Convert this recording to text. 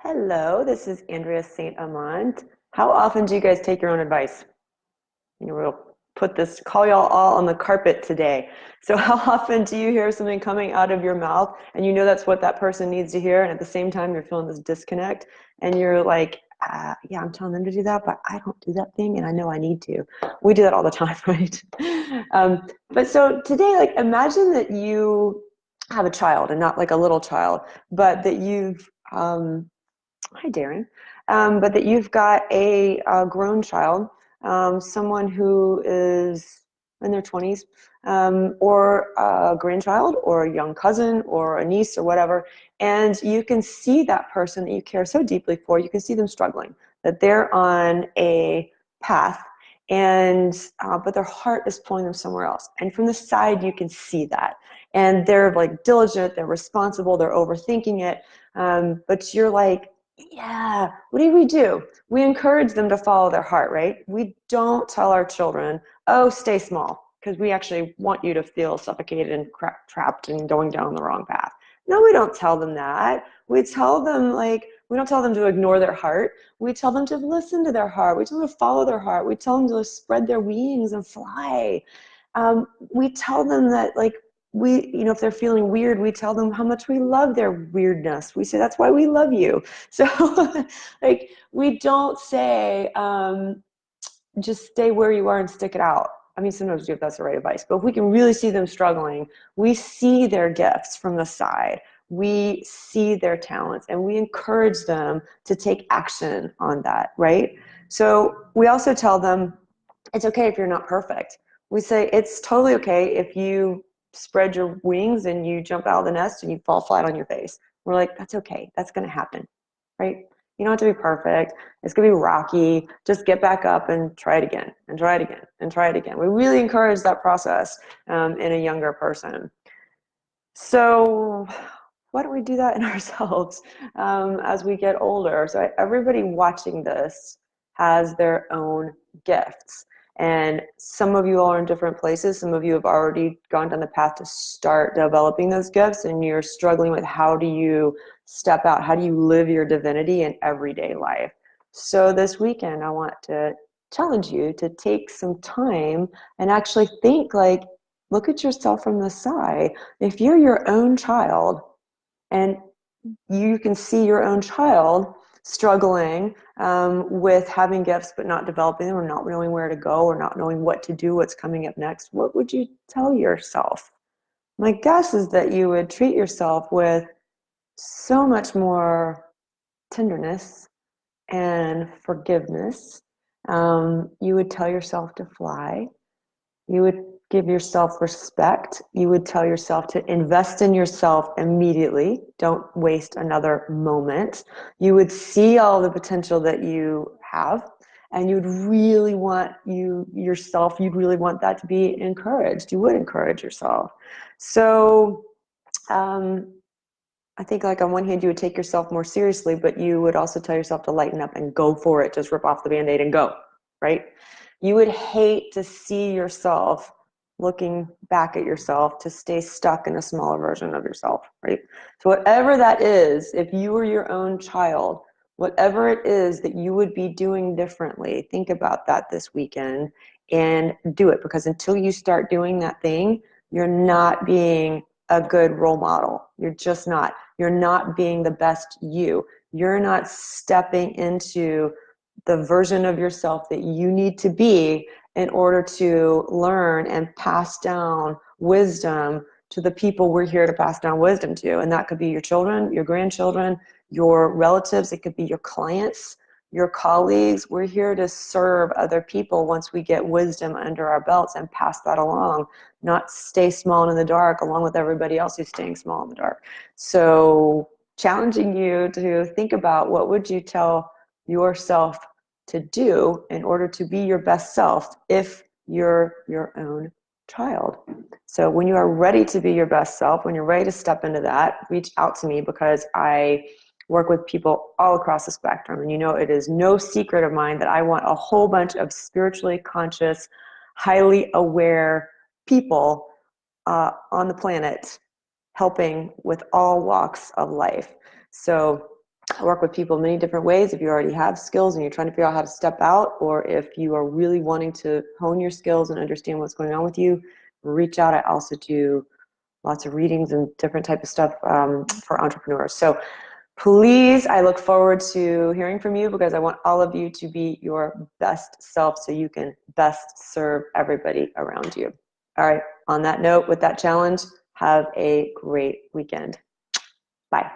Hello, this is Andrea St. Amand. How often do you guys take your own advice? We'll call y'all all on the carpet today. So how often do you hear something coming out of your mouth and you know that's what that person needs to hear, and at the same time you're feeling this disconnect and you're like, yeah, I'm telling them to do that, but I don't do that thing and I know I need to. We do that all the time, right? But so today, like, imagine that you have a child, and not like a little child, but that you've hi, Darren. But that you've got a grown child, someone who is in their 20s, or a grandchild, or a young cousin, or a niece, or whatever, and you can see that person that you care so deeply for, you can see them struggling, that they're on a path, and but their heart is pulling them somewhere else. And from the side, you can see that. And they're like diligent, they're responsible, they're overthinking it. But you're like, yeah, what do we do? We encourage them to follow their heart, right? We don't tell our children, oh, stay small, because we actually want you to feel suffocated and trapped and going down the wrong path. No, we don't tell them that. We tell them, like, we don't tell them to ignore their heart. We tell them to listen to their heart. We tell them to follow their heart. We tell them to spread their wings and fly. We tell them that, like, if they're feeling weird, we tell them how much we love their weirdness. We say, that's why we love you. So, like, we don't say, just stay where you are and stick it out. I mean, sometimes we do if that's the right advice, but if we can really see them struggling, we see their gifts from the side, we see their talents, and we encourage them to take action on that, right? So we also tell them, it's okay if you're not perfect. We say, it's totally okay if you spread your wings and you jump out of the nest and you fall flat on your face. We're like, that's okay. That's going to happen, right? You don't have to be perfect. It's going to be rocky. Just get back up and try it again and try it again and try it again. We really encourage that process in a younger person. So why don't we do that in ourselves as we get older? So everybody watching this has their own gifts. And some of you all are in different places. Some of you have already gone down the path to start developing those gifts, and you're struggling with how do you step out? How do you live your divinity in everyday life? So this weekend, I want to challenge you to take some time and actually think, like, look at yourself from the side. If you're your own child and you can see your own child struggling with having gifts but not developing them, or not knowing where to go, or not knowing what to do, what's coming up next, what would you tell yourself? My guess is that you would treat yourself with so much more tenderness and forgiveness. You would tell yourself to fly. You would give yourself respect. You would tell yourself to invest in yourself immediately. Don't waste another moment. You would see all the potential that you have, and you'd really want you'd really want that to be encouraged. You would encourage yourself. So I think, like, on one hand, you would take yourself more seriously, but you would also tell yourself to lighten up and go for it. Just rip off the Band-Aid and go, right? You would hate to see yourself looking back at yourself, to stay stuck in a smaller version of yourself, right? So whatever that is, if you were your own child, whatever it is that you would be doing differently, think about that this weekend and do it. Because until you start doing that thing, you're not being a good role model. You're just not. You're not being the best you. You're not stepping into the version of yourself that you need to be in order to learn and pass down wisdom to the people we're here to pass down wisdom to. And that could be your children, your grandchildren, your relatives. It could be your clients, your colleagues. We're here to serve other people once we get wisdom under our belts and pass that along, not stay small and in the dark along with everybody else who's staying small in the dark. So challenging you to think about, what would you tell yourself to do in order to be your best self if you're your own child. So when you are ready to be your best self, when you're ready to step into that, reach out to me, because I work with people all across the spectrum. And it is no secret of mine that I want a whole bunch of conscious, highly aware people on the planet helping with all walks of life. So I work with people in many different ways. If you already have skills and you're trying to figure out how to step out, or if you are really wanting to hone your skills and understand what's going on with you, reach out. I also do lots of readings and different type of stuff for entrepreneurs. So please, I look forward to hearing from you, because I want all of you to be your best self so you can best serve everybody around you. All right, on that note, with that challenge, have a great weekend. Bye.